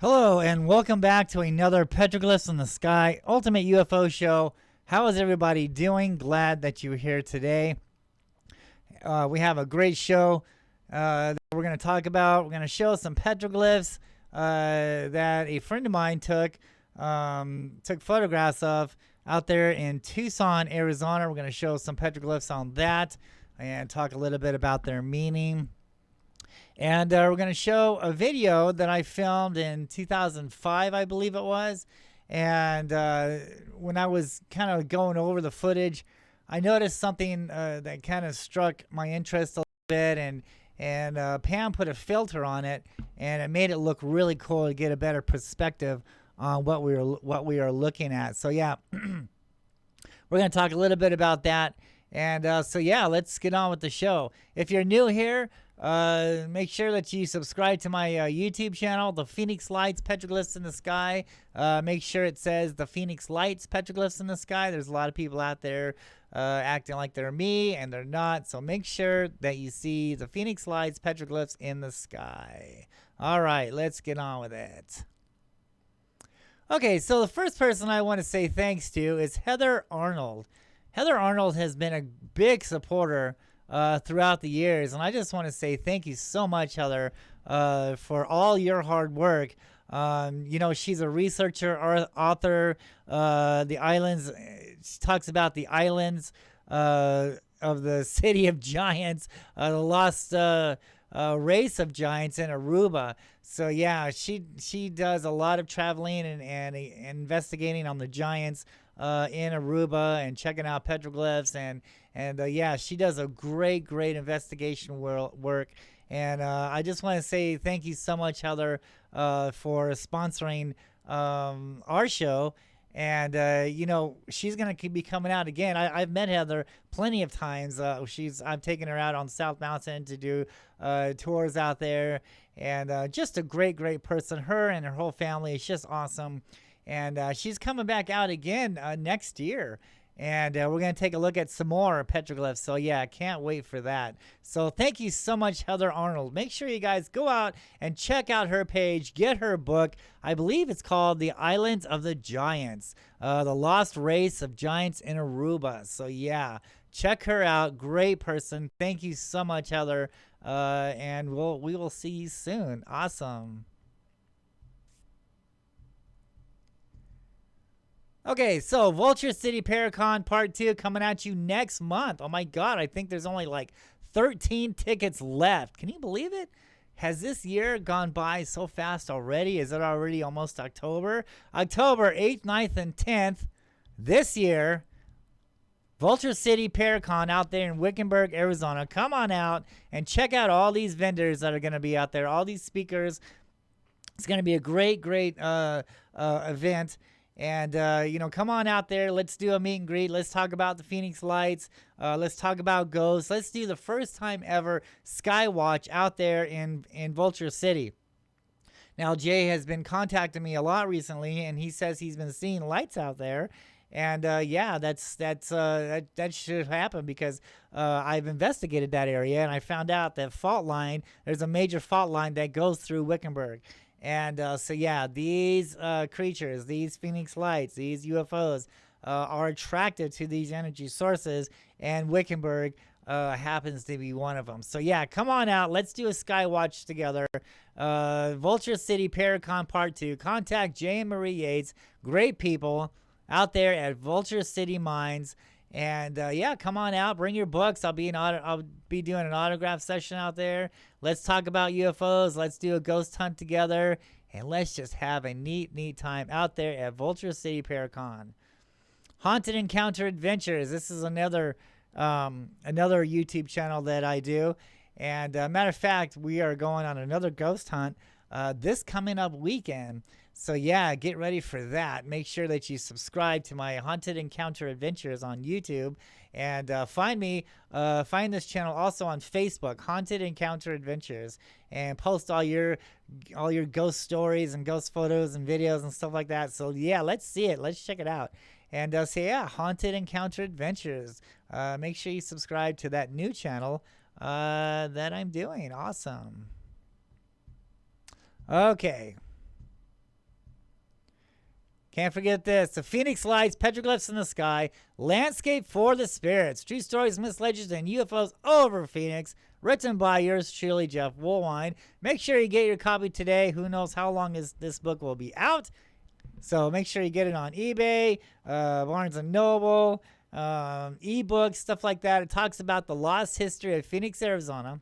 Hello and welcome back to another Petroglyphs in the Sky Ultimate UFO Show. How is everybody doing? Glad that you're here today. We have a great show that we're going to talk about. We're going to show some petroglyphs that a friend of mine took photographs of out there in Tucson, Arizona. We're going to show some petroglyphs on that and talk a little bit about their meaning. And we're going to show a video that I filmed in 2005, I believe it was. And when I was kind of going over the footage, I noticed something that kind of struck my interest a little bit. And Pam put a filter on it, and it made it look really cool to get a better perspective on what we are looking at. So yeah, we're going to talk a little bit about that. And so yeah, let's get on with the show. If you're new here, make sure that you subscribe to my YouTube channel, the Phoenix Lights Petroglyphs in the Sky. Make sure it says the Phoenix Lights Petroglyphs in the Sky. There's a lot of people out there acting like they're me, and they're not. So make sure that you see the Phoenix Lights Petroglyphs in the Sky. All right, let's get on with it. Okay, so the first person I want to say thanks to is Heather Arnold. Heather Arnold has been a big supporter throughout the years, and I just want to say thank you so much, Heather, for all your hard work. You know, she's a researcher, author. The islands, she talks about the islands of the city of giants, the lost race of giants in Aruba. So yeah, she does a lot of traveling and investigating on the giants in Aruba and checking out petroglyphs and yeah, she does a great investigation work. And I just want to say thank you so much, Heather, for sponsoring our show. And you know, she's gonna be coming out again. I've met Heather plenty of times. I've taken her out on South Mountain to do tours out there, and just a great person. Her and her whole family is just awesome. And she's coming back out again next year. And we're going to take a look at some more petroglyphs. So, yeah, I can't wait for that. So, thank you so much, Heather Arnold. Make sure you guys go out and check out her page. Get her book. I believe it's called The Islands of the Giants, The Lost Race of Giants in Aruba. So, yeah, check her out. Great person. Thank you so much, Heather. And we will see you soon. Awesome. Okay, so Vulture City Paracon Part 2 coming at you next month. Oh my God, I think there's only like 13 tickets left. Can you believe it? Has this year gone by so fast already? Is it already almost October? October 8th, 9th, and 10th this year. Vulture City Paracon out there in Wickenburg, Arizona. Come on out and check out all these vendors that are going to be out there, all these speakers. It's going to be a great event. And, you know, come on out there. Let's do a meet and greet. Let's talk about the Phoenix Lights. Let's talk about ghosts. Let's do the first time ever Skywatch out there in Vulture City. Now, Jay has been contacting me a lot recently, and he says he's been seeing lights out there. And, yeah, that should happen because I've investigated that area, and I found out that there's a major fault line that goes through Wickenburg. And so, yeah, these creatures, these Phoenix Lights, these UFOs are attracted to these energy sources, and Wickenburg happens to be one of them. So, yeah, come on out. Let's do a Skywatch together. Vulture City Paracon Part 2. Contact Jay and Marie Yates. Great people out there at Vulture City Mines. And yeah, come on out, bring your books. I'll be doing an autograph session out there. Let's talk about UFOs. Let's do a ghost hunt together, and let's just have a neat time out there at Vulture City Paracon. Haunted Encounter Adventures. This is another YouTube channel that I do. And matter of fact, we are going on another ghost hunt this coming up weekend. So yeah, get ready for that. Make sure that you subscribe to my Haunted Encounter Adventures on YouTube, and find this channel also on Facebook, Haunted Encounter Adventures, and post all your ghost stories and ghost photos and videos and stuff like that. So yeah, let's see it. Let's check it out. And so yeah, Haunted Encounter Adventures. Make sure you subscribe to that new channel that I'm doing. Awesome. Okay. Can't forget this. The Phoenix Lights, Petroglyphs in the Sky, Landscape for the Spirits, True Stories, Myths, Legends, and UFOs over Phoenix. Written by yours truly, Jeff Woolwine. Make sure you get your copy today. Who knows how long this book will be out. So make sure you get it on eBay, Barnes & Noble, ebooks, stuff like that. It talks about the lost history of Phoenix, Arizona.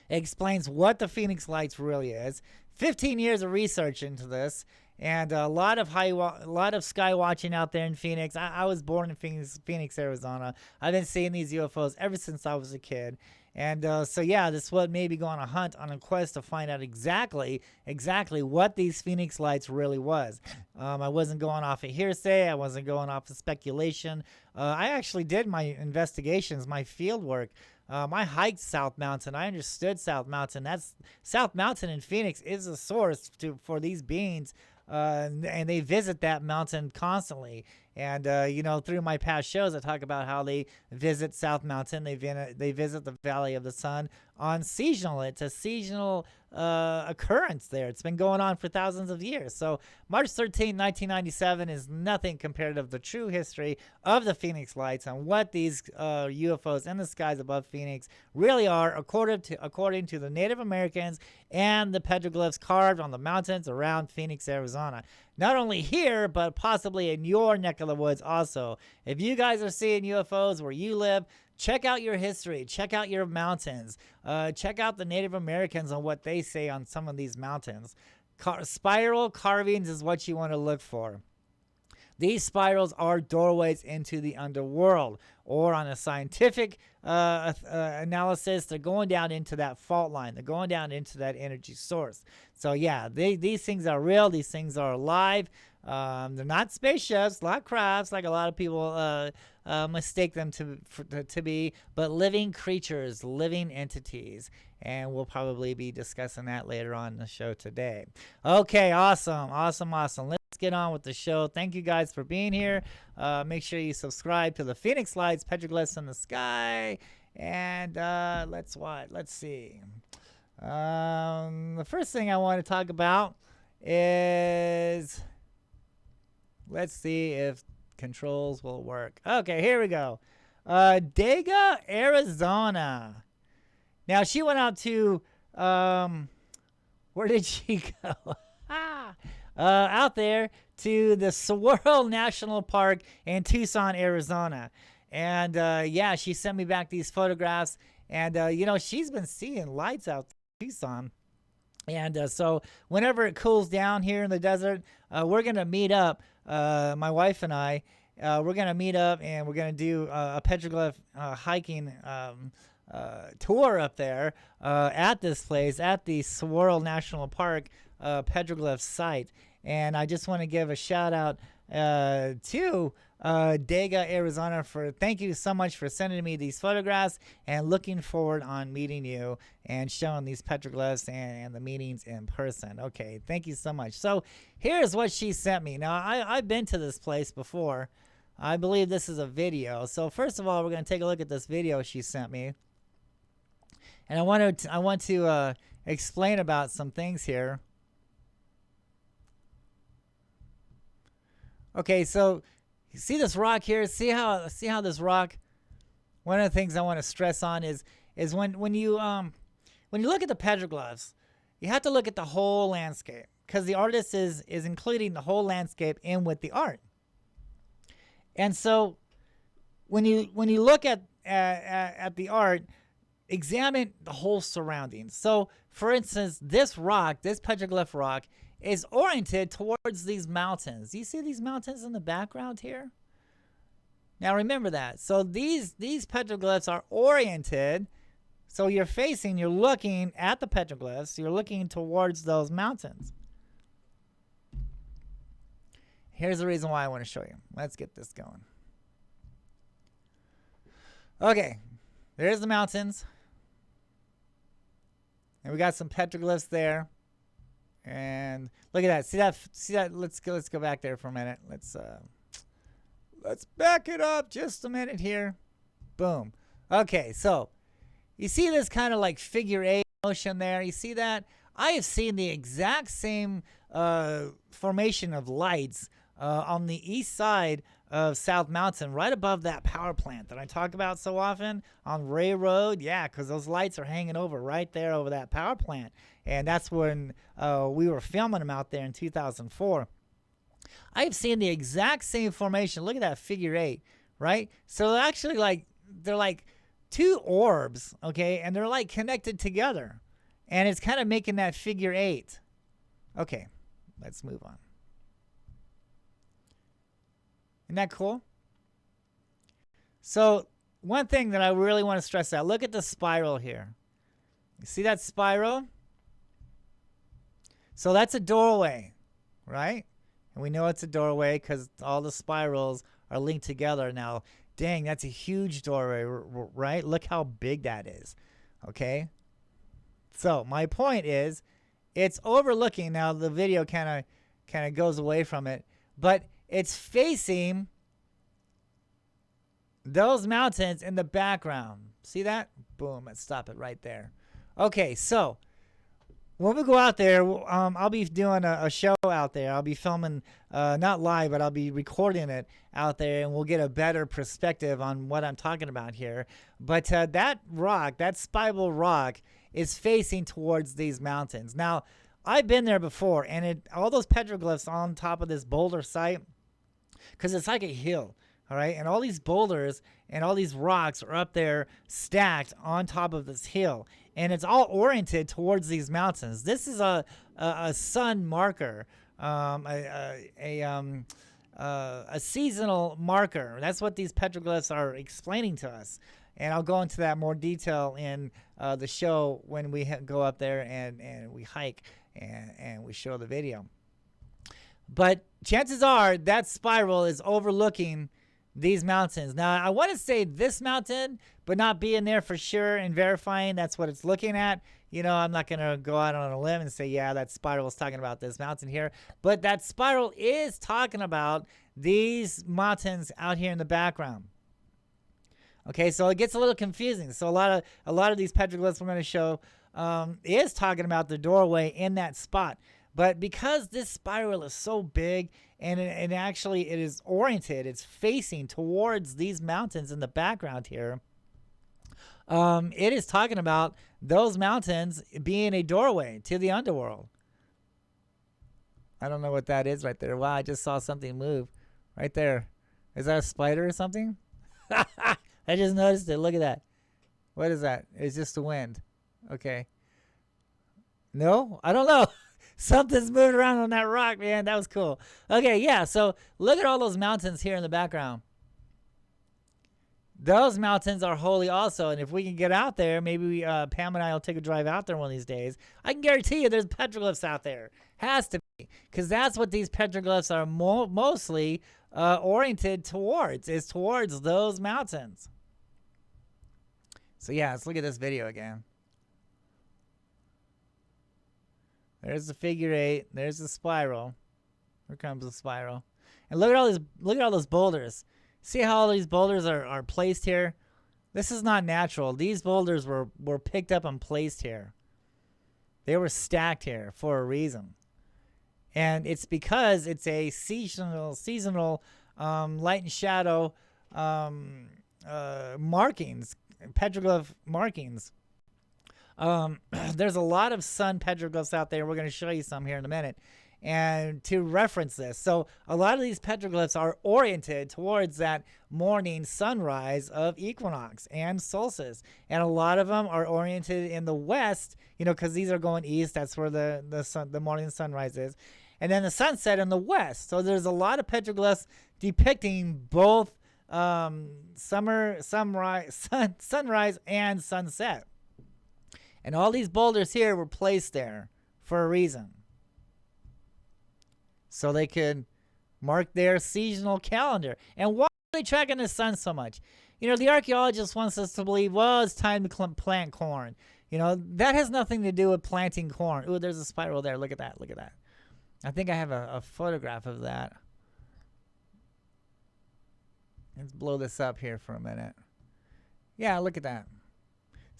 It explains what the Phoenix Lights really is. 15 years of research into this. And a lot of sky watching out there in Phoenix. I was born in Phoenix, Arizona. I've been seeing these UFOs ever since I was a kid. And so yeah, this is what made me go on a hunt, on a quest to find out exactly what these Phoenix Lights really was. I wasn't going off of hearsay. I wasn't going off of speculation. I actually did my investigations, my field work. I hiked South Mountain. I understood South Mountain. That's South Mountain in Phoenix is a source for these beings. And they visit that mountain constantly. And, you know, through my past shows, I talk about how they visit South Mountain. They visit the Valley of the Sun on seasonal. It's a seasonal occurrence there. It's been going on for thousands of years. So March 13, 1997 is nothing compared to the true history of the Phoenix Lights and what these UFOs in the skies above Phoenix really are, according to the Native Americans and the petroglyphs carved on the mountains around Phoenix, Arizona. Not only here, but possibly in your neck of the woods also. If you guys are seeing UFOs where you live, check out your history. Check out your mountains. Check out the Native Americans on what they say on some of these mountains. Spiral carvings is what you want to look for. These spirals are doorways into the underworld, or on a scientific analysis, they're going down into that fault line. They're going down into that energy source. So yeah, these things are real. These things are alive. They're not spaceships, not crafts, like a lot of people mistake them to be, but living creatures, living entities. And we'll probably be discussing that later on in the show today. Okay, awesome. Let's get on with the show. Thank you guys for being here. Make sure you subscribe to the Phoenix Lights, Petroglyphs in the Sky. And let's see. The first thing I want to talk about is, let's see if controls will work. Okay, here we go. Dega, Arizona. Now, she went out to, where did she go? Out there to the Swirl National Park in Tucson, Arizona. And, yeah, she sent me back these photographs. And, you know, she's been seeing lights out in Tucson. And so whenever it cools down here in the desert, we're going to meet up, my wife and I. We're going to meet up and we're going to do a petroglyph hiking tour up there at this place, at the Swirl National Park petroglyph site. And I just want to give a shout out to Dega, Arizona, thank you so much for sending me these photographs, and looking forward on meeting you and showing these petroglyphs and the meetings in person. Okay, thank you so much. So here's what she sent me. Now I've been to this place before. I believe this is a video. So first of all, we're going to take a look at this video she sent me. And I want to explain about some things here. Okay, so you see this rock here? See how this rock? One of the things I want to stress on is when you look at the petroglyphs, you have to look at the whole landscape, because the artist is including the whole landscape in with the art. And so when you look at the art, examine the whole surroundings. So for instance, this rock, this petroglyph rock, is oriented towards these mountains. You see these mountains in the background here? Now remember that. So these petroglyphs are oriented. So you're looking at the petroglyphs. You're looking towards those mountains. Here's the reason why I want to show you. Let's get this going. Okay, there's the mountains. And we got some petroglyphs there. And look at that. See that? Let's go back there for a minute. Let's back it up just a minute here. Boom. Okay, so you see this kind of like figure eight motion there? You see that? I have seen the exact same formation of lights on the east side of South Mountain, right above that power plant that I talk about so often on Ray Road. Yeah, because those lights are hanging over right there over that power plant. And that's when we were filming them out there in 2004. I've seen the exact same formation. Look at that figure 8, right? So they're actually they're like two orbs, okay? And they're like connected together. And it's kind of making that figure 8. Okay, let's move on. Isn't that cool? So one thing that I really want to stress out, look at the spiral here. You see that spiral? So that's a doorway, right? And we know it's a doorway because all the spirals are linked together. Now, dang, that's a huge doorway, right? Look how big that is, okay? So my point is, it's overlooking. Now the video kind of goes away from it, but it's facing those mountains in the background. See that? Boom, let's stop it right there. Okay, so when we go out there, I'll be doing a show out there. I'll be filming, not live, but I'll be recording it out there, and we'll get a better perspective on what I'm talking about here. But that rock, that spiral rock, is facing towards these mountains. Now, I've been there before, and all those petroglyphs on top of this boulder site, because it's like a hill, all right? And all these boulders and all these rocks are up there stacked on top of this hill. And it's all oriented towards these mountains. This is a sun marker, a seasonal marker. That's what these petroglyphs are explaining to us. And I'll go into that more detail in the show when we go up there and we hike and we show the video. But chances are that spiral is overlooking these mountains. Now, I want to say this mountain, but not being there for sure and verifying that's what it's looking at. You know, I'm not going to go out on a limb and say, yeah, that spiral is talking about this mountain here. But that spiral is talking about these mountains out here in the background. Okay, so it gets a little confusing. So a lot of these petroglyphs we're going to show is talking about the doorway in that spot. But because this spiral is so big and it actually it is oriented, it's facing towards these mountains in the background here, it is talking about those mountains being a doorway to the underworld. I don't know what that is right there. Wow, I just saw something move right there. Is that a spider or something? I just noticed it. Look at that. What is that? It's just the wind. Okay. No? I don't know. Something's moving around on that rock, man. That was cool. Okay, yeah. So look at all those mountains here in the background. Those mountains are holy also. And if we can get out there, maybe Pam and I will take a drive out there one of these days. I can guarantee you there's petroglyphs out there. Has to be. Because that's what these petroglyphs are mostly oriented towards, is towards those mountains. So yeah, let's look at this video again. There's the figure 8. There's the spiral. Here comes the spiral. And look at all those boulders. See how all these boulders are placed here? This is not natural. These boulders were picked up and placed here. They were stacked here for a reason. And it's because it's a seasonal light and shadow markings, petroglyph markings. There's a lot of sun petroglyphs out there. We're going to show you some here in a minute. And to reference this, so a lot of these petroglyphs are oriented towards that morning sunrise of equinox and solstice. And a lot of them are oriented in the west, you know, because these are going east. That's where the morning sunrise is. And then the sunset in the west. So there's a lot of petroglyphs depicting both sunrise and sunset. And all these boulders here were placed there for a reason. So they could mark their seasonal calendar. And why are they tracking the sun so much? You know, the archaeologist wants us to believe, well, it's time to plant corn. You know, that has nothing to do with planting corn. Ooh, there's a spiral there. Look at that. Look at that. I think I have a photograph of that. Let's blow this up here for a minute. Yeah, look at that.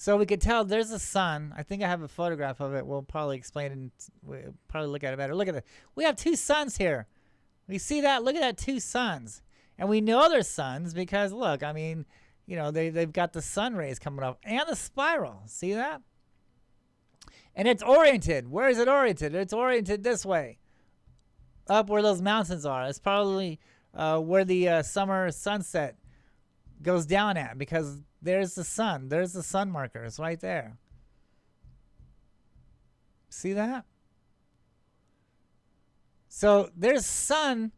So we could tell there's a sun. I think I have a photograph of it. We'll probably explain it and we'll probably look at it better. Look at it. We have two suns here. We see that? Look at that, two suns. And we know they're suns because, look, I mean, you know, they've got the sun rays coming up and the spiral. See that? And it's oriented. Where is it oriented? It's oriented this way, up where those mountains are. It's probably where the summer sunset goes down at, because there's the sun. There's the sun markers right there. See that? So there's sun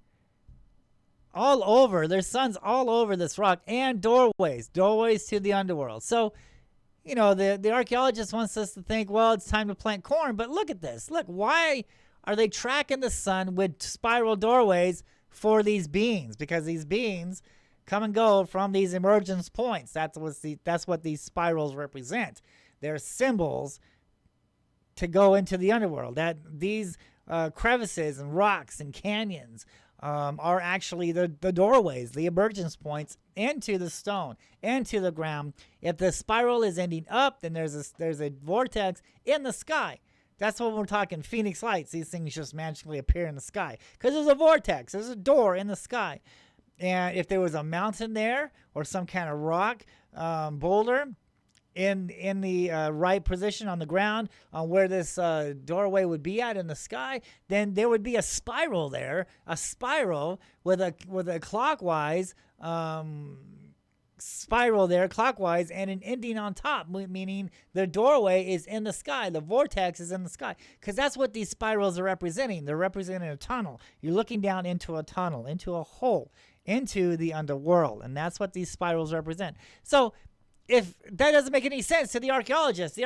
all over. There's suns all over this rock, and doorways to the underworld. So, you know, the archaeologist wants us to think, well, it's time to plant corn. But look at this. Look, why are they tracking the sun with spiral doorways for these beings? Because these beings come and go from these emergence points. That's what these spirals represent. They're symbols to go into the underworld. That these crevices and rocks and canyons are actually the doorways, the emergence points into the stone, into the ground. If the spiral is ending up, then there's a vortex in the sky. That's what we're talking, Phoenix lights. These things just magically appear in the sky because there's a vortex. There's a door in the sky. And if there was a mountain there or some kind of rock boulder in the right position on the ground, where this doorway would be at in the sky, then there would be a spiral there, a spiral with a clockwise spiral there, clockwise, and an ending on top, meaning the doorway is in the sky, the vortex is in the sky, because that's what these spirals are representing. They're representing a tunnel. You're looking down into a tunnel, into a hole, into the underworld, and that's what these spirals represent. So if that doesn't make any sense to the archaeologist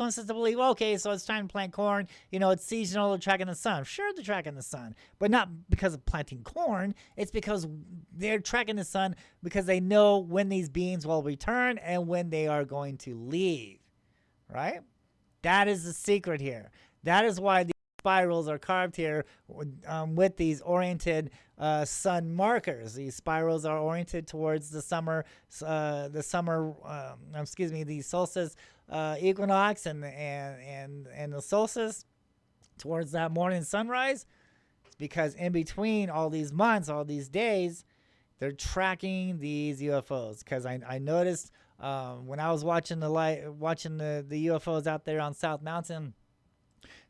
wants us to believe, okay, so it's time to plant corn, you know, it's seasonal, they're tracking the sun. Sure, they're tracking the sun, but not because of planting corn. It's because they're tracking the sun because they know when these beings will return and when they are going to leave, right? That is the secret here. That is why the spirals are carved here with these oriented sun markers. These spirals are oriented towards the solstice equinox and the solstice, towards that morning sunrise. It's because in between all these months, all these days, they're tracking these UFOs. Because I noticed when I was watching the UFOs out there on South Mountain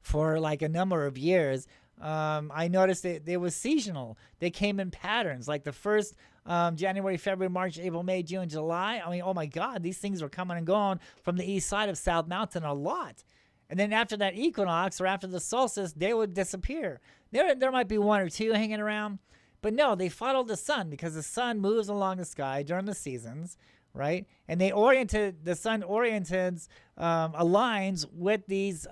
for like a number of years, I noticed it was seasonal. They came in patterns, like the first January, February, March, April, May, June, July. I mean, oh my God, these things were coming and going from the east side of South Mountain a lot. And then after that equinox or after the solstice, they would disappear. There might be one or two hanging around, but no, they followed the sun because the sun moves along the sky during the seasons, right? And the sun aligns with these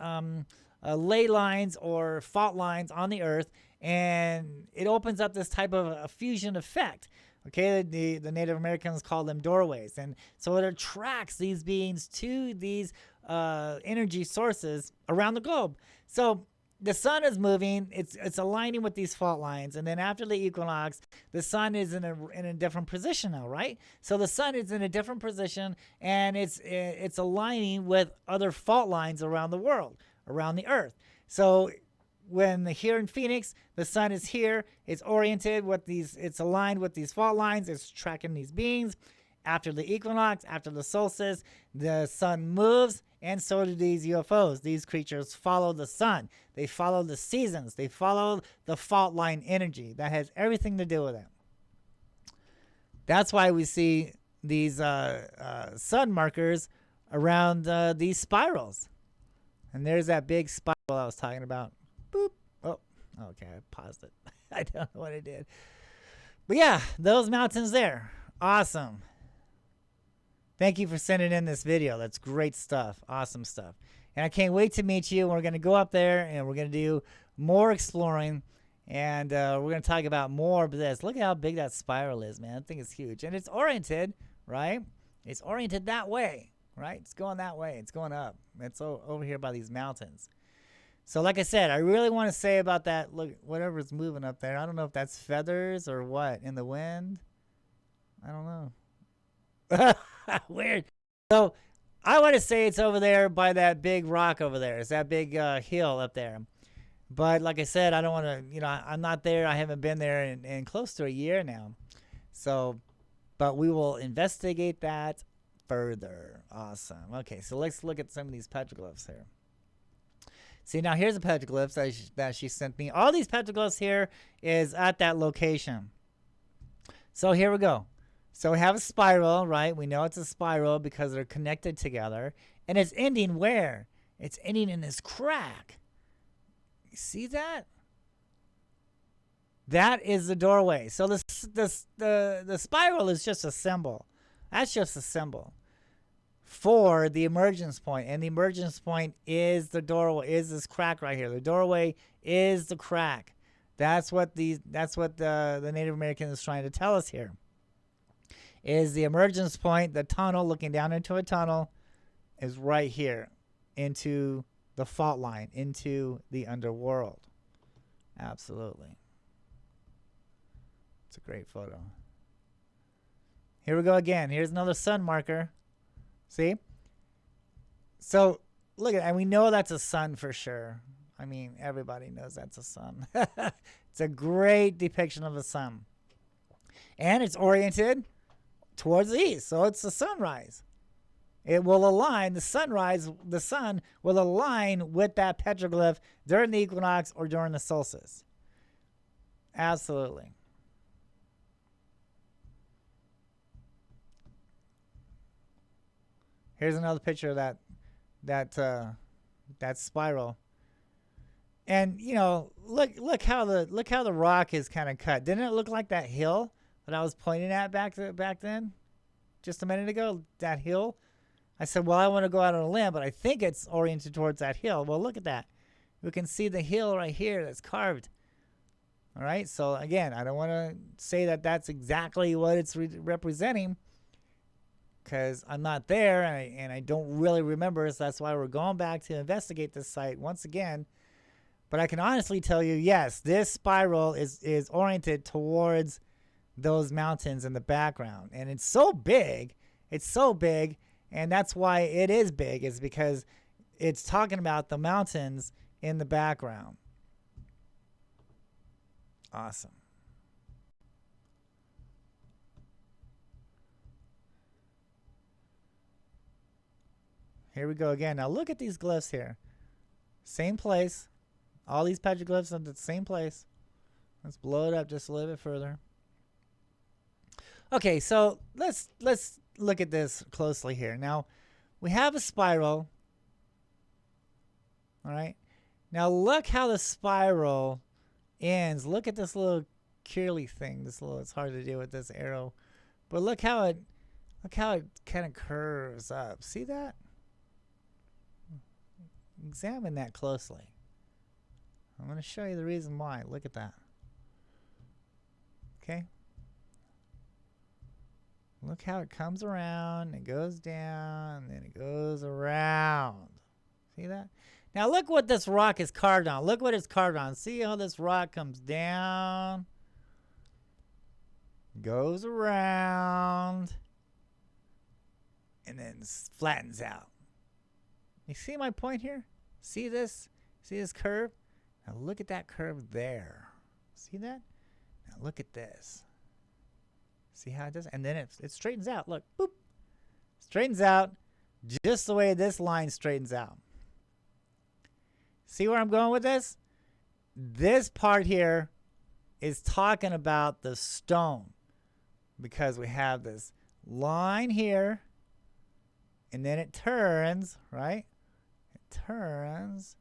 ley lines or fault lines on the earth, and it opens up this type of a fusion effect. Okay, the Native Americans call them doorways, and so it attracts these beings to these energy sources around the globe. So the sun is moving; it's aligning with these fault lines, and then after the equinox, the sun is in a different position now, right? So the sun is in a different position, and it's aligning with other fault lines around the world, around the earth. So when here in Phoenix, the sun is here, it's oriented with it's aligned with these fault lines, it's tracking these beings. After the equinox, after the solstice, the sun moves, and so do these UFOs. These creatures follow the sun. They follow the seasons. They follow the fault line energy. That has everything to do with it. That's why we see these sun markers around these spirals. And there's that big spiral I was talking about. Boop. Oh, okay, I paused it. I don't know what I did. But yeah, those mountains there. Awesome. Thank you for sending in this video. That's great stuff. Awesome stuff. And I can't wait to meet you. We're going to go up there and we're going to do more exploring. And we're going to talk about more of this. Look at how big that spiral is, man. That thing is huge. And it's oriented, right? It's oriented that way. Right? It's going that way. It's going up. It's over here by these mountains. So like I said, I really want to say about that, look, whatever's moving up there. I don't know if that's feathers or what in the wind. I don't know. Weird. So I want to say it's over there by that big rock over there. It's that big hill up there. But like I said, I don't want to, I'm not there. I haven't been there in close to a year now. So, but we will investigate that further. Awesome. Okay, so let's look at some of these petroglyphs here. See, now here's the petroglyphs that she sent me. All these petroglyphs here is at that location. So here we go. So we have a spiral, right? We know it's a spiral because they're connected together. And it's ending where? It's ending in this crack. You see that? That is the doorway. So the spiral is just a symbol. That's just a symbol for the emergence point. And the emergence point is the doorway, is this crack right here. The doorway is the crack. That's what the Native American is trying to tell us here. Is the emergence point, the tunnel, looking down into a tunnel, is right here into the fault line, into the underworld. Absolutely. It's a great photo. Here we go again. Here's another sun marker. See? So look at it. And we know that's a sun for sure. I mean, everybody knows that's a sun. It's a great depiction of a sun. And it's oriented towards the east. So it's the sunrise. It will align, the sun will align with that petroglyph during the equinox or during the solstice. Absolutely. Here's another picture of that spiral. And look how the rock is kind of cut. Didn't it look like that hill that I was pointing at back then? Just a minute ago, that hill. I said, well, I want to go out on a limb, but I think it's oriented towards that hill. Well, look at that. We can see the hill right here that's carved. All right. So again, I don't want to say that that's exactly what it's representing, because I'm not there and I don't really remember. So that's why we're going back to investigate this site once again. But I can honestly tell you, yes, this spiral is oriented towards those mountains in the background. And it's so big. It's so big. And that's why it is big, is because it's talking about the mountains in the background. Awesome. Here we go again. Now look at these glyphs here. Same place. All these petroglyphs are at the same place. Let's blow it up just a little bit further. Okay, so let's look at this closely here. Now, we have a spiral. All right. Now look how the spiral ends. Look at this little curly thing. It's hard to do with this arrow. But look how it kind of curves up. See that? Examine that closely. I'm going to show you the reason why. Look at that. Okay. Look how it comes around, it goes down, and then it goes around. See that? Now look what this rock is carved on. Look what it's carved on. See how this rock comes down, goes around, and then flattens out. You see my point here? See this? See this curve? Now look at that curve there. See that? Now look at this. See how it does? And then it straightens out. Look, boop. Straightens out just the way this line straightens out. See where I'm going with this? This part here is talking about the stone, because we have this line here, and then it turns, right? It turns,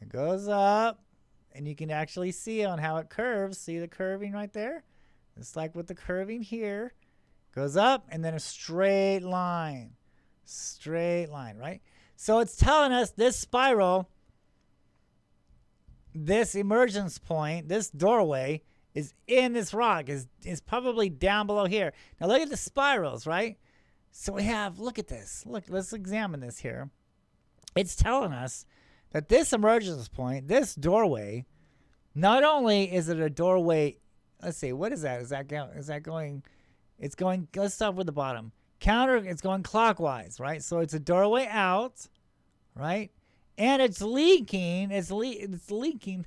it goes up, and you can actually see on how it curves. See the curving right there? It's like with the curving here, goes up and then a straight line, right? So it's telling us this spiral, this emergence point, this doorway is in this rock, is probably down below here. Now look at the spirals, right? So we have, look at this. Look, let's examine this here. It's telling us that this emergence point, this doorway, not only is it a doorway. Let's see, what is that? Is that going? It's going. Let's start with the bottom. It's going clockwise, right? So it's a doorway out, right? And it's leaking. It's leaking.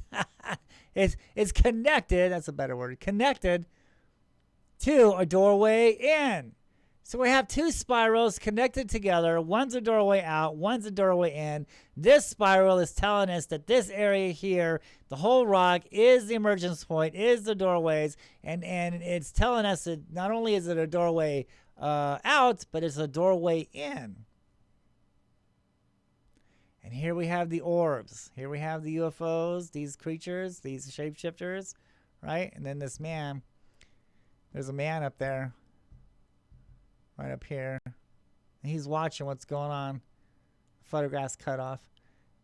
it's connected. That's a better word. Connected to a doorway in. So we have two spirals connected together. One's a doorway out, one's a doorway in. This spiral is telling us that this area here, the whole rock, is the emergence point, is the doorways, and it's telling us that not only is it a doorway out, but it's a doorway in. And here we have the orbs. Here we have the UFOs, these creatures, these shapeshifters, right? And then this man. There's a man up there. Right up here. And he's watching what's going on. Photograph's cut off.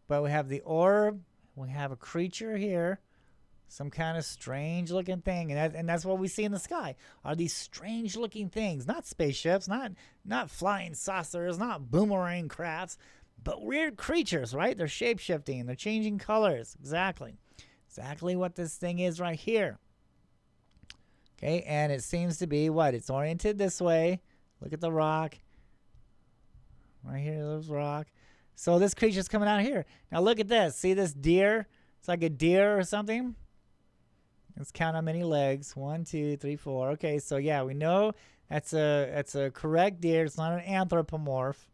But we have the orb. We have a creature here. Some kind of strange looking thing. And that's what we see in the sky. Are these strange looking things. Not spaceships. Not flying saucers. Not boomerang crafts. But weird creatures, right? They're shape-shifting. They're changing colors. Exactly. Exactly what this thing is right here. Okay, and it seems to be what? It's oriented this way. Look at the rock. Right here, there's rock. So this creature's coming out here. Now look at this. See this deer? It's like a deer or something. Let's count how many legs. 1, 2, 3, 4. Okay, so yeah, we know that's a correct deer. It's not an anthropomorph.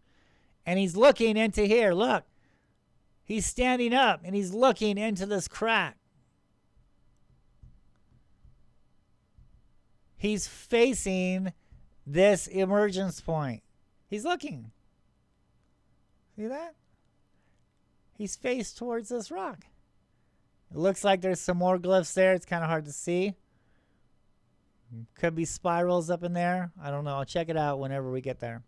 And he's looking into here. Look. He's standing up and he's looking into this crack. He's facing this emergence point. He's looking. See that? He's faced towards this rock. It looks like there's some more glyphs there. It's kind of hard to see. Could be spirals up in there. I don't know. I'll check it out whenever we get there.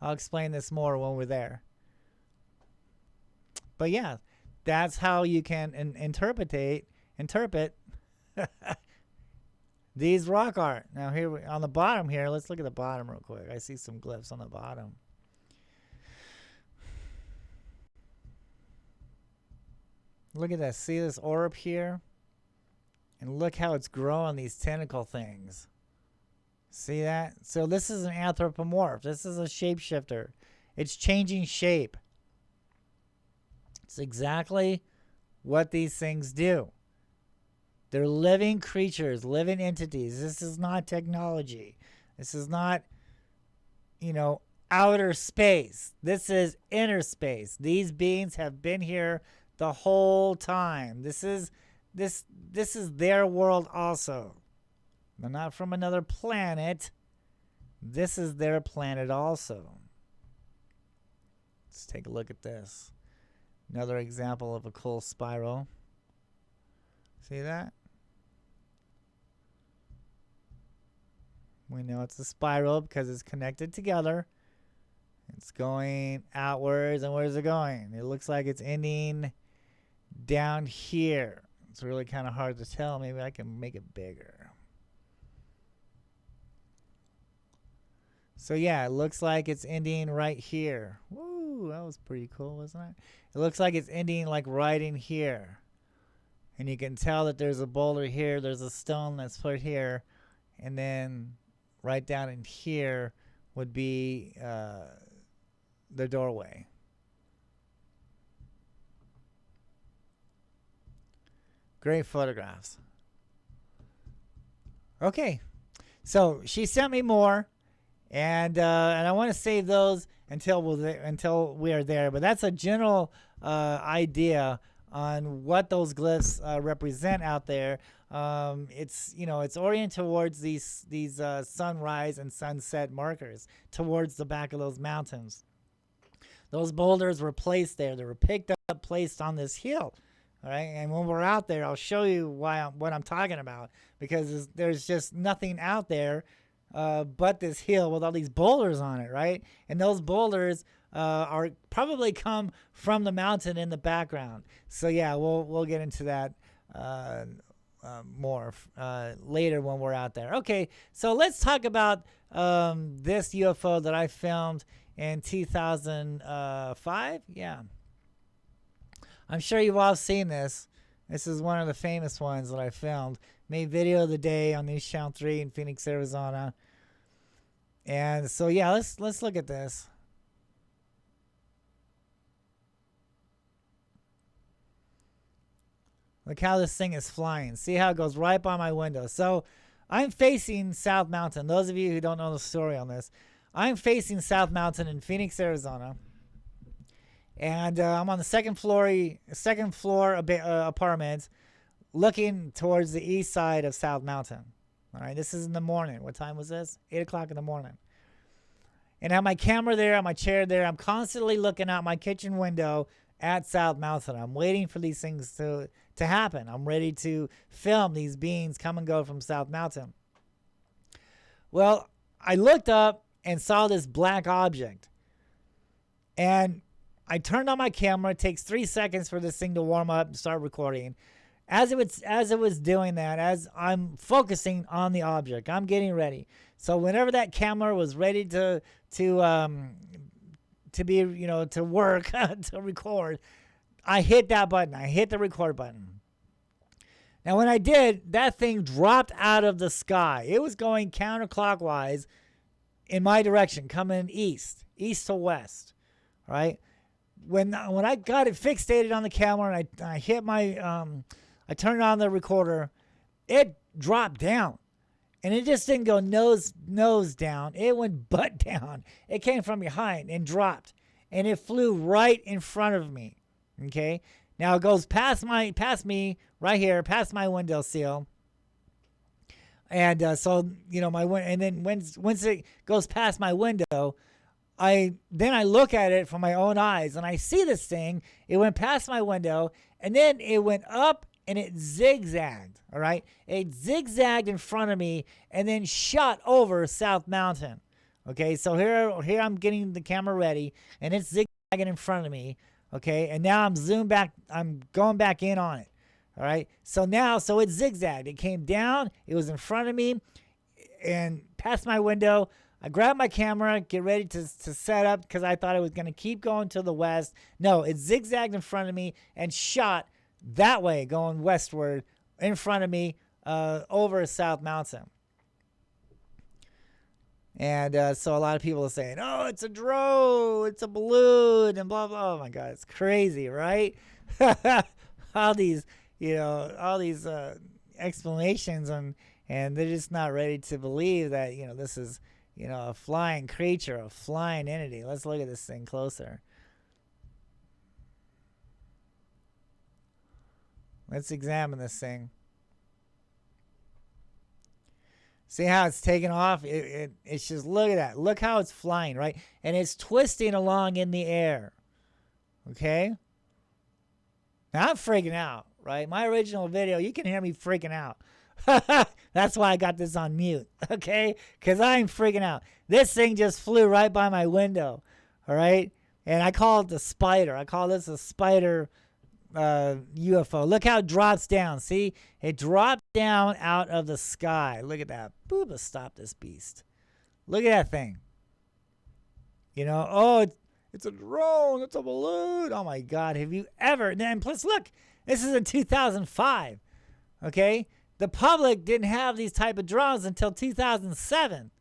I'll explain this more when we're there. But yeah, that's how you can interpret these rock art. Now here on the bottom here, let's look at the bottom real quick. I see some glyphs on the bottom. Look at that. See this orb here? And look how it's growing these tentacle things. See that? So this is an anthropomorph. This is a shapeshifter. It's changing shape. It's exactly what these things do. They're living creatures, living entities. This is not technology. This is not, outer space. This is inner space. These beings have been here the whole time. This is their world also. They're not from another planet. This is their planet also. Let's take a look at this. Another example of a cool spiral. See that? We know it's a spiral because it's connected together. It's going outwards, and where's it going? It looks like it's ending down here. It's really kind of hard to tell. Maybe I can make it bigger. So yeah, it looks like it's ending right here. Woo, that was pretty cool, wasn't it? It looks like it's ending like right in here. And you can tell that there's a boulder here. There's a stone that's put here. And then right down in here would be the doorway. Great photographs. Okay, so she sent me more, and I want to save those until we are there. But that's a general idea on what those glyphs represent out there. It's oriented towards these sunrise and sunset markers towards the back of those mountains. Those boulders were placed there. They were picked up, placed on this hill. All right, and when we're out there, I'll show you what I'm talking about, because there's just nothing out there but this hill with all these boulders on it, right? And those boulders are probably come from the mountain in the background. So yeah, we'll get into that more later when we're out there. Okay, so let's talk about this UFO that I filmed in 2005. Yeah. I'm sure you've all seen this. This is one of the famous ones that I filmed. Made video of the day on News Channel 3 in Phoenix, Arizona. And so yeah, let's look at this. Look how this thing is flying. See how it goes right by my window. So I'm facing South Mountain. Those of you who don't know the story on this, I'm facing South Mountain in Phoenix, Arizona. And I'm on the second floor apartment looking towards the east side of South Mountain. All right, this is in the morning. What time was this? 8 o'clock in the morning. And I have my camera there, my chair there. I'm constantly looking out my kitchen window at South Mountain. I'm waiting for these things to happen. I'm ready to film these beings come and go from South Mountain. Well, I looked up and saw this black object. And I turned on my camera. It takes 3 seconds for this thing to warm up and start recording. As it was doing that, as I'm focusing on the object, I'm getting ready. So whenever that camera was ready to be, to work, to record, I hit that button. I hit the record button. Now when I did, that thing dropped out of the sky. It was going counterclockwise in my direction, coming east to west, right? When I got it fixated on the camera and I hit my I turned on the recorder, it dropped down. And it just didn't go nose down. It went butt down. It came from behind and dropped. And it flew right in front of me. Okay? Now it goes past me right here, past my window sill. And so, and then once it goes past my window, I look at it from my own eyes and I see this thing. It went past my window and then it went up and it zigzagged, all right? It zigzagged in front of me and then shot over South Mountain. Okay, so here I'm getting the camera ready and it's zigzagging in front of me, okay? And now I'm going back in on it, all right? So it zigzagged. It came down, it was in front of me and past my window. I grabbed my camera, get ready to set up because I thought it was going to keep going to the west. No, it zigzagged in front of me and shot that way, going westward in front of me over South Mountain. And so a lot of people are saying, oh, it's a drone, it's a balloon, and blah, blah. Oh, my God, it's crazy, right? all these explanations, and they're just not ready to believe that, this is, a flying creature, a flying entity. Let's look at this thing closer. Let's examine this thing. See how it's taking off? It's just, look at that. Look how it's flying, right? And it's twisting along in the air. Okay? Now I'm freaking out, right? My original video, you can hear me freaking out. That's why I got this on mute, okay? Because I'm freaking out. This thing just flew right by my window, all right? And I call it the spider. I call this a spider UFO. Look how it drops down. See? It dropped down out of the sky. Look at that. Boop, let's stop this beast. Look at that thing. It's a drone. It's a balloon. Oh, my God. Have you ever? And plus, look. This is in 2005, okay? The public didn't have these type of drones until 2007.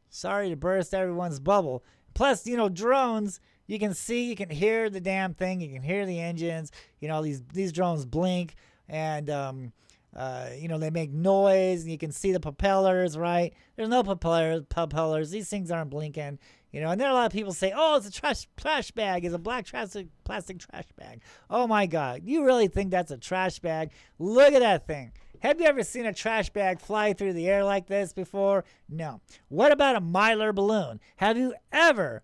Sorry to burst everyone's bubble. Plus, drones, you can see, you can hear the damn thing. You can hear the engines. These drones blink and, they make noise. And you can see the propellers, right? There's no propellers. These things aren't blinking. And there are a lot of people say, oh, it's a trash bag. It's a black plastic trash bag. Oh, my God. You really think that's a trash bag? Look at that thing. Have you ever seen a trash bag fly through the air like this before? No. What about a Mylar balloon? Have you ever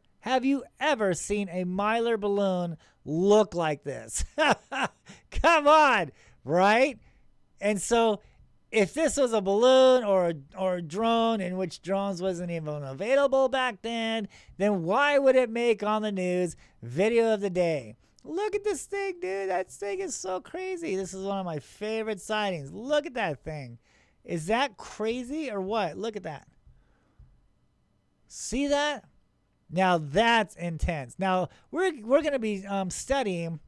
seen a Mylar balloon look like this? Come on, right? And so if this was a balloon or a drone, in which drones wasn't even available back then why would it make on the news video of the day? Look at this thing, dude. That thing is so crazy. This is one of my favorite sightings. Look at that thing. Is that crazy or what? Look at that. See that? Now that's intense. Now we're going to be studying.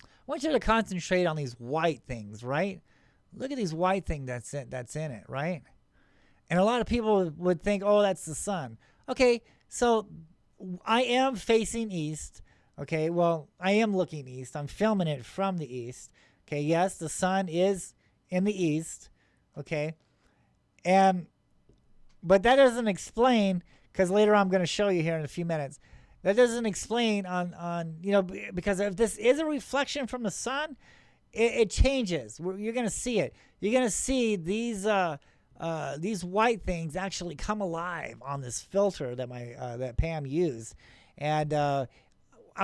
I want you to concentrate on these white things, right? Look at these white things that's in it, right? And a lot of people would think, oh, that's the sun. Okay, so I am facing east. Okay, well, I am looking east. I'm filming it from the east. Okay, yes, the sun is in the east. Okay, and but that doesn't explain, because later I'm going to show you here in a few minutes. That doesn't explain on because if this is a reflection from the sun, it changes. You're going to see it. You're going to see these white things actually come alive on this filter that that Pam used. And I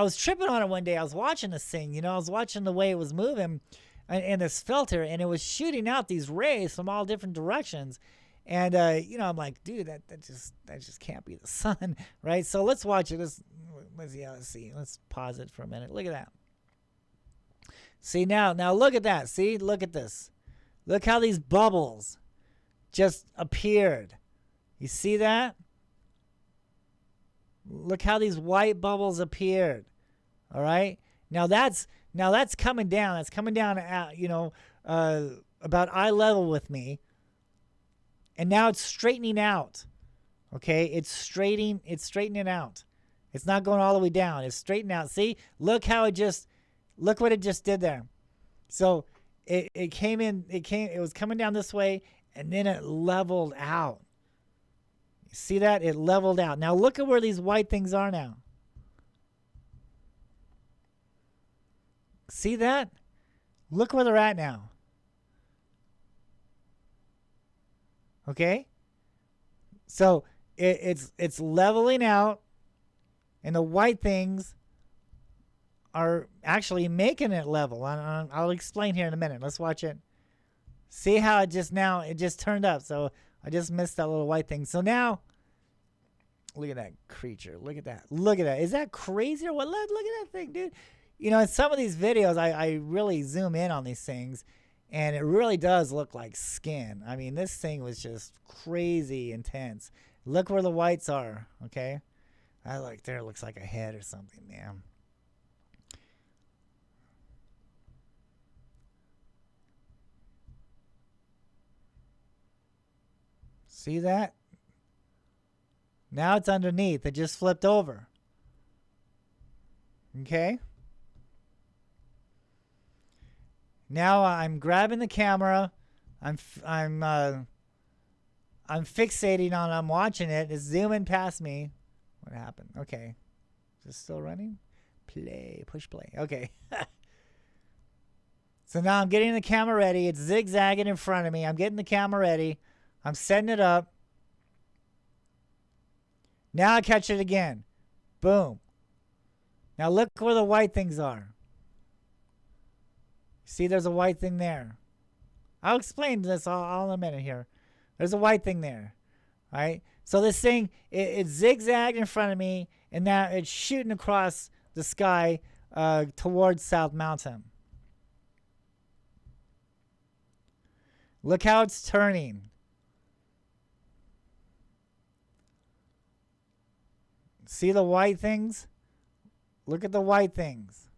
was tripping on it one day. I was watching this thing. I was watching the way it was moving in this filter, and it was shooting out these rays from all different directions. And I'm like, dude, that just can't be the sun, right? So let's watch it. Let's see. Let's pause it for a minute. Look at that. See now look at that. See, look at this. Look how these bubbles just appeared. You see that? Look how these white bubbles appeared. All right. Now that's coming down. That's coming down at about eye level with me. And now it's straightening out. Okay, it's straightening out. It's not going all the way down. It's straightening out. See? Look what it just did there. So it was coming down this way, and then it leveled out. You see that? It leveled out. Now look at where these white things are now. See that? Look where they're at now. Okay? So it's leveling out, and the white things are actually making it level. I'll explain here in a minute. Let's watch it. See how it just turned up. So I just missed that little white thing. So now, look at that creature. Look at that. Look at that. Is that crazy or what? Look at that thing, dude. In some of these videos, I really zoom in on these things, and it really does look like skin. I mean, this thing was just crazy intense. Look where the whites are, okay? There looks like a head or something, man. See that? Now it's underneath. It just flipped over. Okay? Now I'm grabbing the camera. I'm fixating on it. I'm watching it. It's zooming past me. What happened? Okay. Is this still running? Play. Push play. Okay. So now I'm getting the camera ready. It's zigzagging in front of me. I'm getting the camera ready. I'm setting it up. Now I catch it again. Boom. Now look where the white things are. See, there's a white thing there. I'll explain this all in a minute here. There's a white thing there. All right? So this thing, it zigzagged in front of me, and now it's shooting across the sky towards South Mountain. Look how it's turning. See the white things? Look at the white things.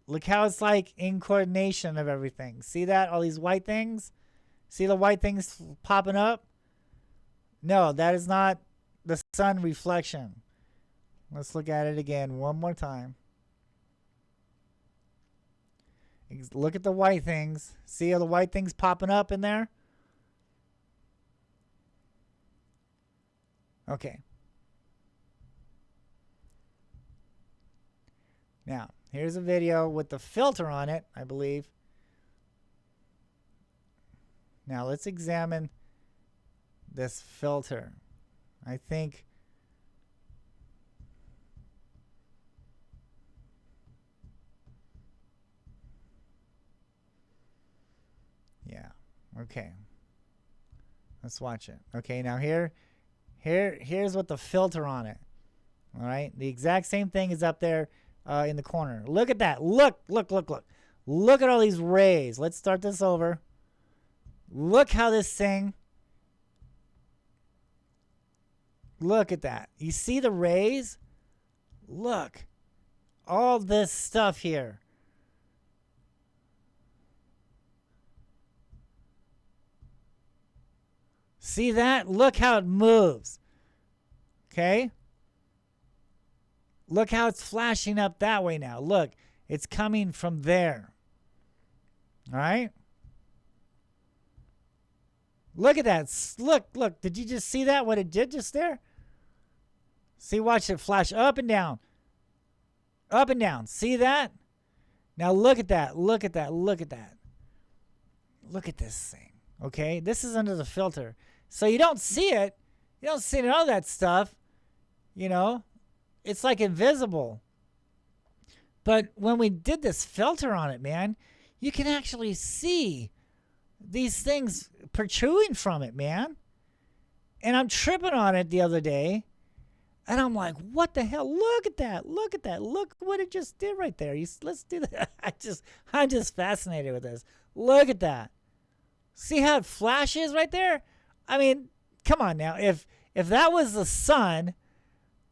Look how it's like in coordination of everything. See that? All these white things? See the white things popping up? No, that is not the sun reflection. Let's look at it again one more time. Look at the white things. See all the white things popping up in there? Okay. Now, here's a video with the filter on it, I believe. Now, let's examine this filter. I think yeah. Okay. Let's watch it. Okay, now here's what the filter on it. All right? The exact same thing is up there in the corner. Look at that. Look. Look at all these rays. Let's start this over. Look how this thing. Look at that. You see the rays? Look. All this stuff here. See that? Look how it moves. Okay? Look how it's flashing up that way now. Look, it's coming from there. All right? Look at that. Look. Did you just see that? What it did just there? See, watch it flash up and down. Up and down. See that? Now look at that. Look at that. Look at that. Look at this thing. Okay? This is under the filter. So you don't see it. You don't see all that stuff. You know? It's like invisible. But when we did this filter on it, man, you can actually see these things protruding from it, man. And I'm tripping on it the other day. And I'm like, what the hell? Look at that. Look at that. Look what it just did right there. Let's do that. I'm just fascinated with this. Look at that. See how it flashes right there? I mean, come on now. If that was the sun,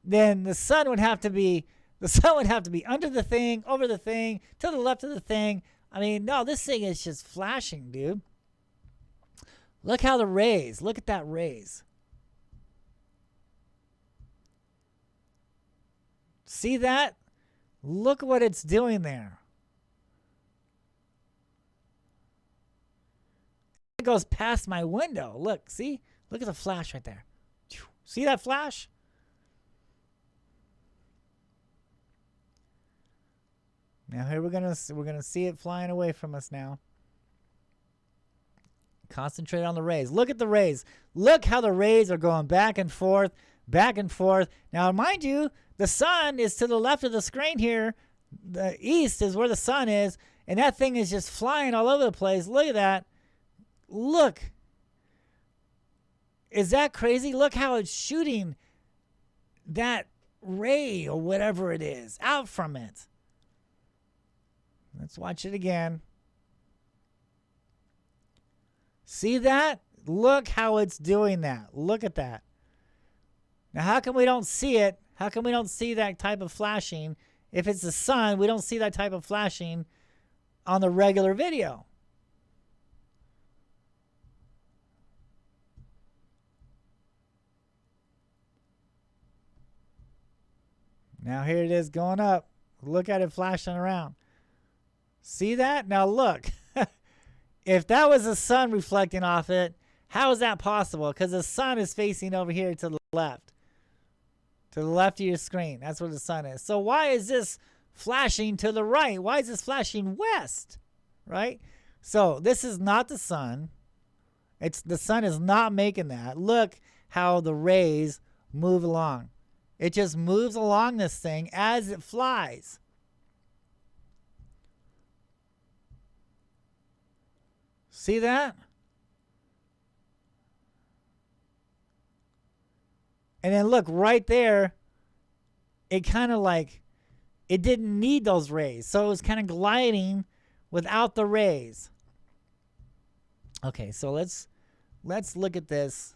then the sun would have to be under the thing, over the thing, to the left of the thing. I mean, no, this thing is just flashing, dude. Look how the rays, look at that rays. See that? Look what it's doing there. It goes past my window. Look, see? Look at the flash right there. See that flash? Now here we're gonna see it flying away from us now. Concentrate on the rays. Look at the rays. Look how the rays are going back and forth, back and forth. Now, mind you, the sun is to the left of the screen here. The east is where the sun is, and that thing is just flying all over the place. Look at that. Look. Is that crazy? Look how it's shooting that ray or whatever it is out from it. Let's watch it again. See that? Look how it's doing that. Look at that. Now, how come we don't see it? How come we don't see that type of flashing? If it's the sun, we don't see that type of flashing on the regular video. Now here it is going up. Look at it flashing around. See that? Now look. If that was the sun reflecting off it, how is that possible? Because the sun is facing over here to the left. To the left of your screen. That's where the sun is. So why is this flashing to the right? Why is this flashing west? Right? So this is not the sun. The sun is not making that. Look how the rays move along. It just moves along this thing as it flies. See that? And then look right there. It kind of like, it didn't need those rays. So it was kind of gliding without the rays. Okay, so let's look at this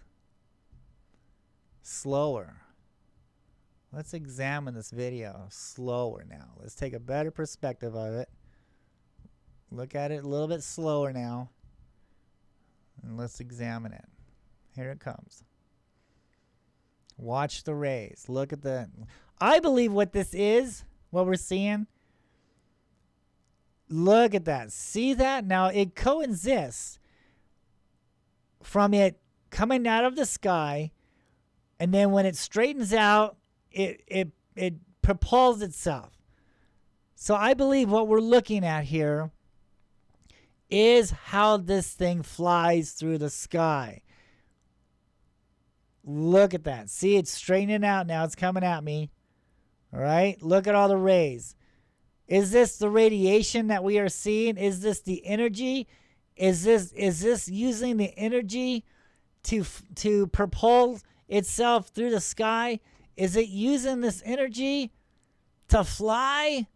slower. Let's examine this video slower now. Let's take a better perspective of it. Look at it a little bit slower now. And let's examine it. Here it comes. Watch the rays. Look at the... I believe what this is, what we're seeing. Look at that. See that? Now, it coexists from it coming out of the sky, and then when it straightens out, it propels itself. So I believe what we're looking at here is how this thing flies through the sky. Look at that. See, it's straightening out now. It's coming at me. All right? Look at all the rays. Is this the radiation that we are seeing? Is this the energy? Is this using the energy to propel itself through the sky? Is it using this energy to fly?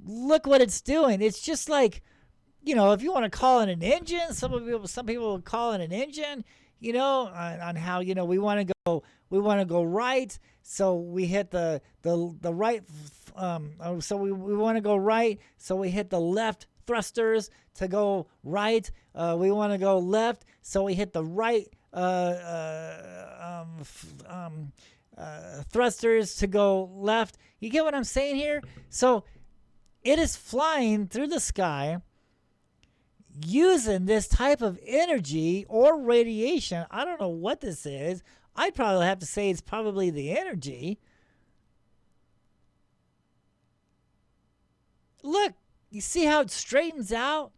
Look what it's doing. It's just like, you know, if you want to call it an engine, some people would call it an engine, you know, on how, you know, we want to go right, so we hit the right, so we want to go right, so we hit the left thrusters to go right. We want to go left, so we hit the right thrusters to go left. You get what I'm saying here? So it is flying through the sky using this type of energy or radiation. I don't know what this is. I'd probably have to say it's probably the energy. Look, you see how it straightens out?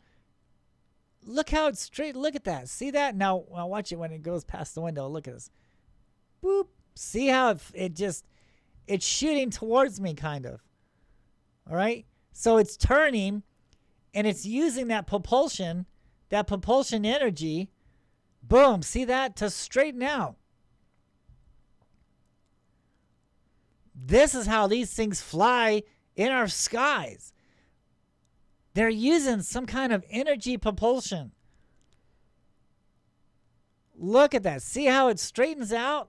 Look how it's straight. Look at that. See that? Now watch it when it goes past the window. Look at this. Boop. See how it's shooting towards me, kind of. All right? So it's turning, and it's using that propulsion energy. Boom. See that? To straighten out. This is how these things fly in our skies. They're using some kind of energy propulsion. Look at that. See how it straightens out?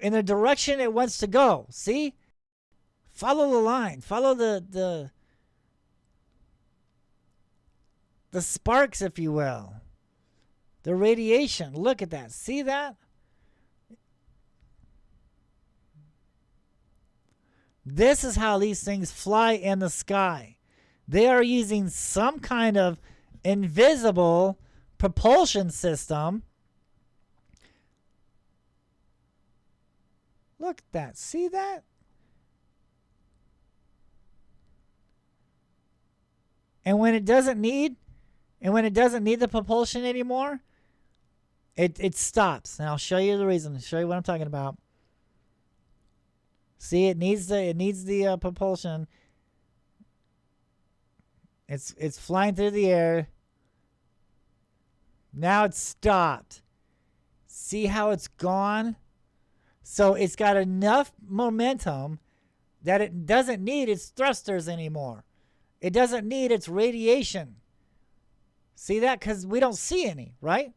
In the direction it wants to go. See? Follow the line. Follow the sparks, if you will. The radiation. Look at that. See that? This is how these things fly in the sky. They are using some kind of invisible propulsion system. Look at that. See that? And when it doesn't need the propulsion anymore, it stops. And I'll show you the reason. I'll show you what I'm talking about. See, it needs the propulsion. It's flying through the air. Now it's stopped. See how it's gone? So it's got enough momentum that it doesn't need its thrusters anymore. It doesn't need its radiation. See that? Because we don't see any, right?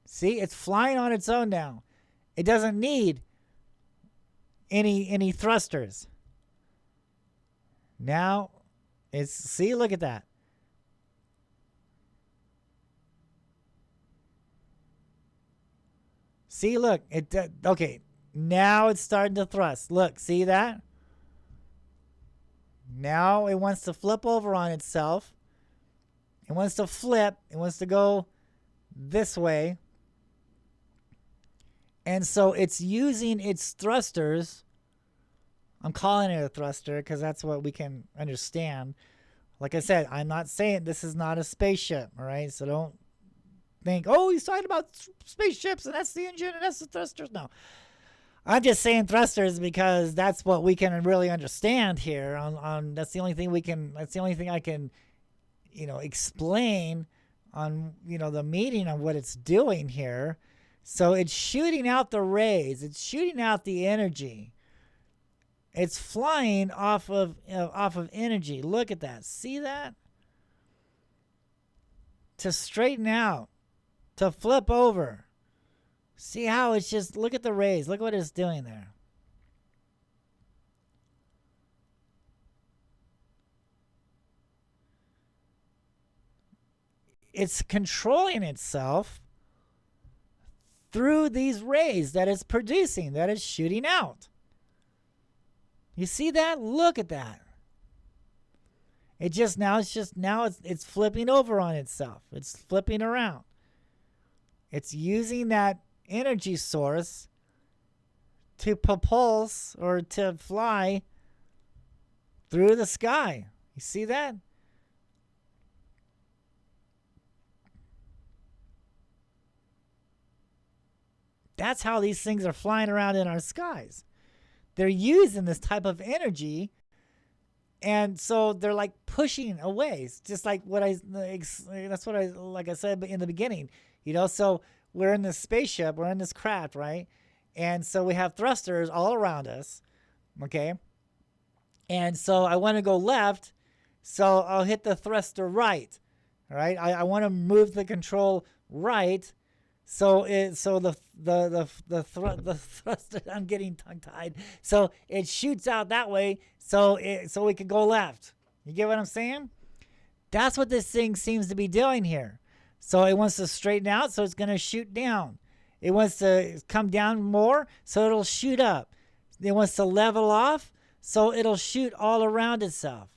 See, it's flying on its own now. It doesn't need any thrusters. Now, see, look at that. See, look, okay, now it's starting to thrust. Look, see that? Now it wants to flip over on itself. It wants to flip. It wants to go this way. And so it's using its thrusters. I'm calling it a thruster because that's what we can understand. Like I said, I'm not saying this is not a spaceship, all right? So don't think, oh, he's talking about spaceships and that's the engine and that's the thrusters. No. I'm just saying thrusters because that's what we can really understand here. That's the only thing I can, explain on, the meaning of what it's doing here. So it's shooting out the rays. It's shooting out the energy. It's flying off of energy. Look at that. See that? To straighten out. To flip over. See how it's just, look at the rays. Look what it's doing there. It's controlling itself through these rays that it's producing, that it's shooting out. You see that? Look at that. It's flipping over on itself. It's flipping around. It's using that energy source to propulse or to fly through the sky. You see that? That's how these things are flying around in our skies. They're using this type of energy, and so they're like pushing away. It's just like like I said in the beginning, so we're in this spaceship, we're in this craft, right? And so we have thrusters all around us, okay? And so I want to go left, so I'll hit the thruster right, all right? I want to move the control right. So the thruster, I'm getting tongue tied. So it shoots out that way. So we could go left. You get what I'm saying? That's what this thing seems to be doing here. So it wants to straighten out, so it's going to shoot down. It wants to come down more, so it'll shoot up. It wants to level off, so it'll shoot all around itself.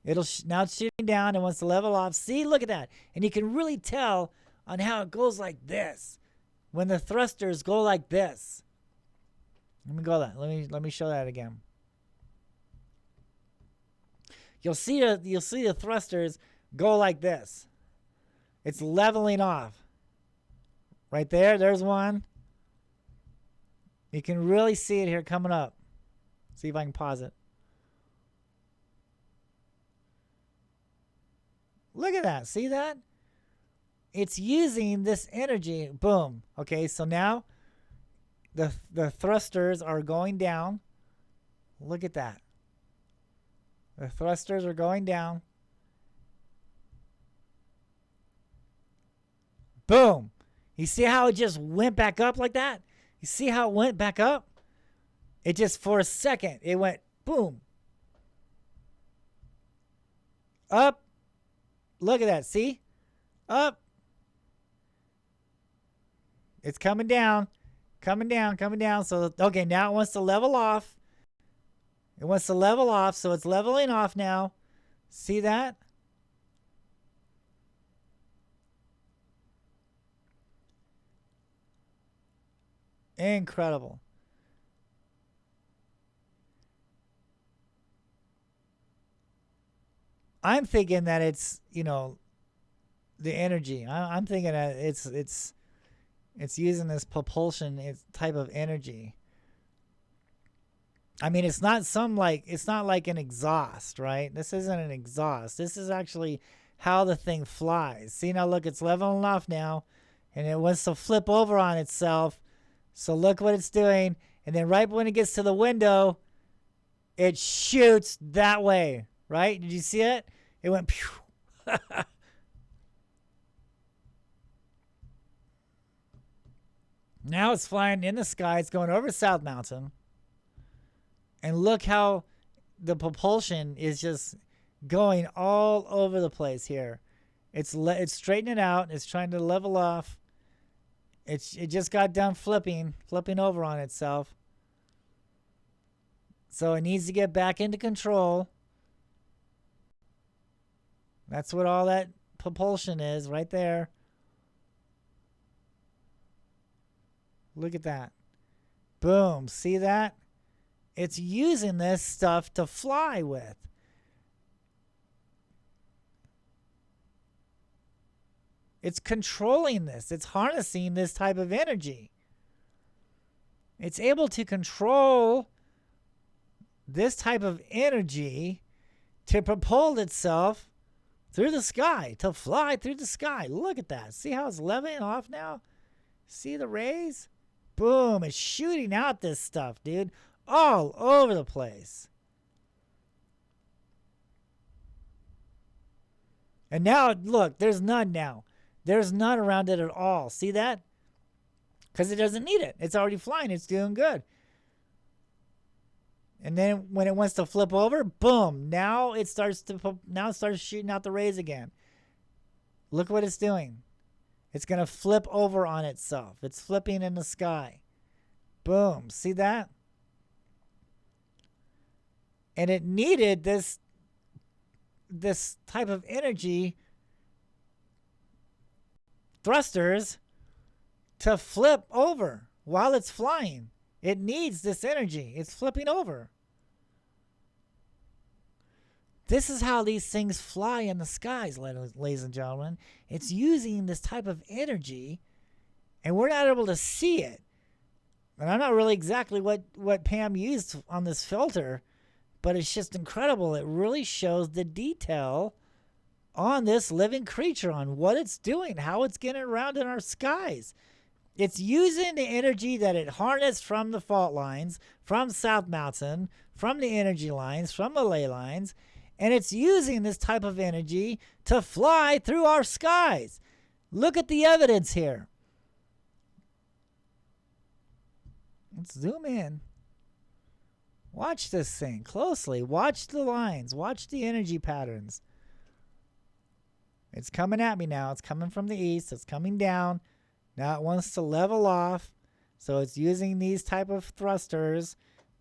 Now it's shooting down. It wants to level off. See, look at that. And you can really tell on how it goes like this. When the thrusters go like this. Let me go that. Let me show that again. You'll see the thrusters go like this. It's leveling off. Right there, there's one. You can really see it here coming up. See if I can pause it. Look at that. See that? It's using this energy. Boom. Okay, so now the thrusters are going down. Look at that. The thrusters are going down. Boom. You see how it just went back up like that? You see how it went back up? It just, for a second, it went boom. Up. Look at that. See? Up. It's coming down. Coming down, coming down. So, okay, now it wants to level off. It wants to level off, so it's leveling off now. See that? Incredible. I'm thinking that it's, the energy. I'm thinking that it's using this propulsion type of energy. I mean, it's not like an exhaust, right? This isn't an exhaust. This is actually how the thing flies. See, now look, it's leveling off now, and it wants to flip over on itself. So look what it's doing. And then right when it gets to the window, it shoots that way, right? Did you see it? It went pew. Now it's flying in the sky. It's going over South Mountain. And look how the propulsion is just going all over the place here. It's straightening out. It's trying to level off. It just got done flipping over on itself. So it needs to get back into control. That's what all that propulsion is right there. Look at that. Boom. See that? It's using this stuff to fly with. It's controlling this. It's harnessing this type of energy. It's able to control this type of energy to propel itself through the sky, to fly through the sky. Look at that. See how it's leveling off now? See the rays? Boom. It's shooting out this stuff, dude. All over the place. And now, look, there's none now. There's none around it at all. See that? Because it doesn't need it. It's already flying. It's doing good. And then when it wants to flip over, boom. Now it starts shooting out the rays again. Look what it's doing. It's going to flip over on itself. It's flipping in the sky. Boom. See that? And it needed this type of energy, thrusters, to flip over while it's flying. It needs this energy. It's flipping over. This is how these things fly in the skies, ladies and gentlemen. It's using this type of energy, and we're not able to see it. And I'm not really exactly what Pam used on this filter, but it's just incredible. It really shows the detail on this living creature, on what it's doing, how it's getting around in our skies. It's using the energy that it harnessed from the fault lines, from South Mountain, from the energy lines, from the ley lines, and it's using this type of energy to fly through our skies. Look at the evidence here. Let's zoom in. Watch this thing closely. Watch the lines. Watch the energy patterns. It's coming at me now. It's coming from the east. It's coming down. Now it wants to level off. So it's using these type of thrusters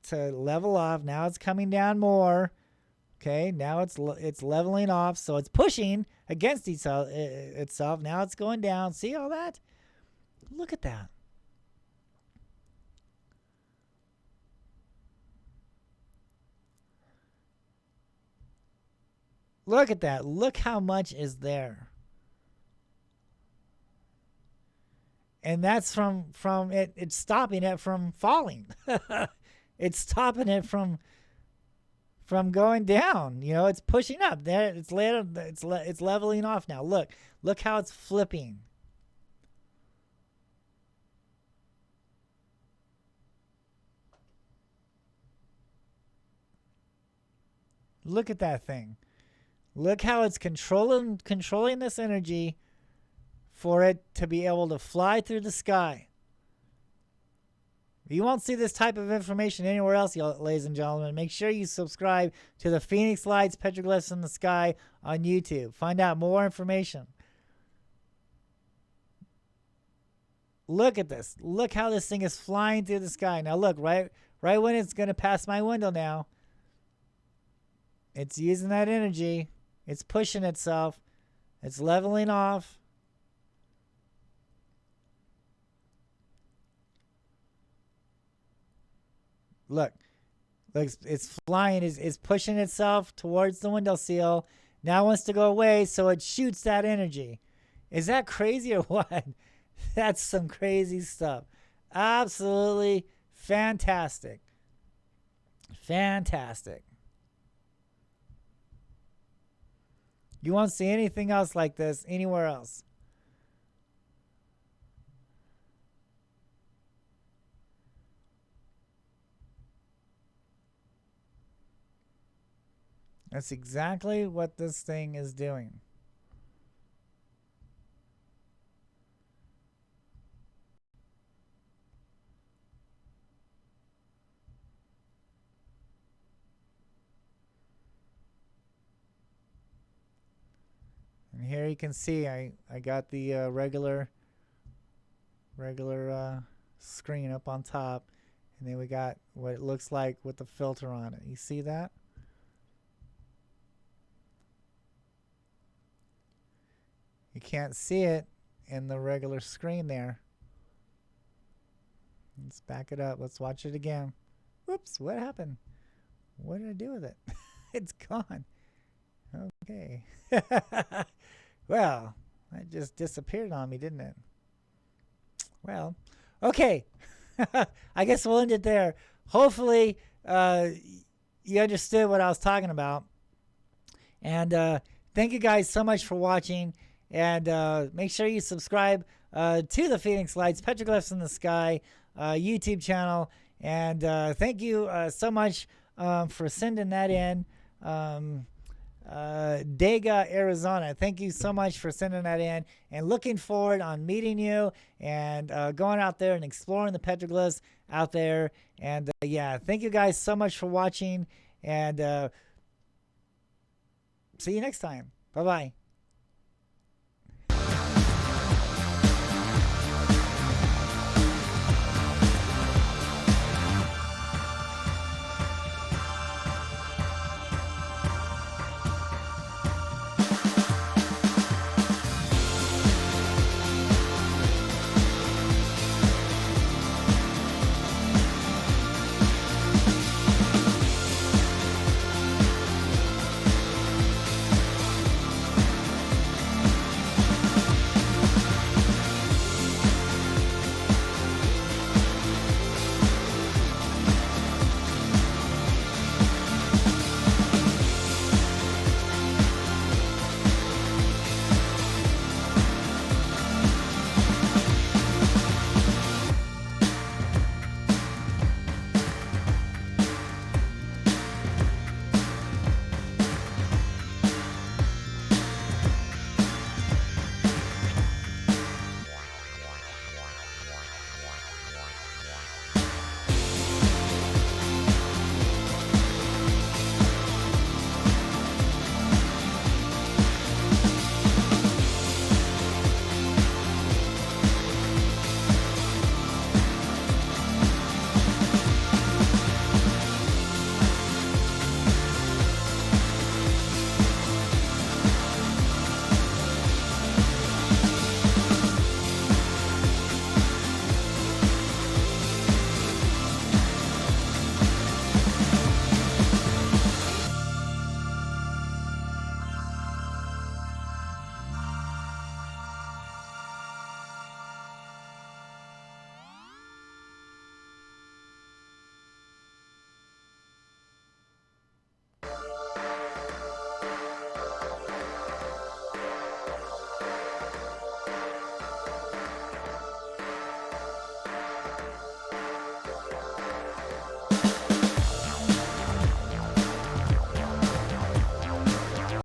to level off. Now it's coming down more. Okay, now it's leveling off. So it's pushing against itself. Now it's going down. See all that? Look at that. Look at that. Look how much is there. And that's from it's stopping it from falling. It's stopping it from going down. You know, it's pushing up. There it's leveling off now. Look how it's flipping. Look at that thing. Look how it's controlling this energy for it to be able to fly through the sky. You won't see this type of information anywhere else, ladies and gentlemen. Make sure you subscribe to the Phoenix Lights Petroglyphs in the Sky on YouTube. Find out more information. Look at this. Look how this thing is flying through the sky. Now look, right when it's going to pass my window now, it's using that energy. It's pushing itself. It's leveling off. Look, it's flying. It's pushing itself towards the windowsill. Now it wants to go away, so it shoots that energy. Is that crazy or what? That's some crazy stuff. Absolutely fantastic. Fantastic. You won't see anything else like this anywhere else. That's exactly what this thing is doing. And here you can see I got the regular screen up on top, and then we got what it looks like with the filter on it. You see that? You can't see it in the regular screen there. Let's back it up. Let's watch it again. Whoops, what happened? What did I do with it? It's gone. Okay. Well, that just disappeared on me, didn't it? Well, okay. I guess we'll end it there. Hopefully, you understood what I was talking about. And thank you guys so much for watching. And make sure you subscribe to the Phoenix Lights Petroglyphs in the Sky YouTube channel. And thank you so much for sending that in. Dega, Arizona. Thank you so much for sending that in, and looking forward on meeting you and going out there and exploring the petroglyphs out there. And yeah, thank you guys so much for watching, and see you next time. Bye-bye.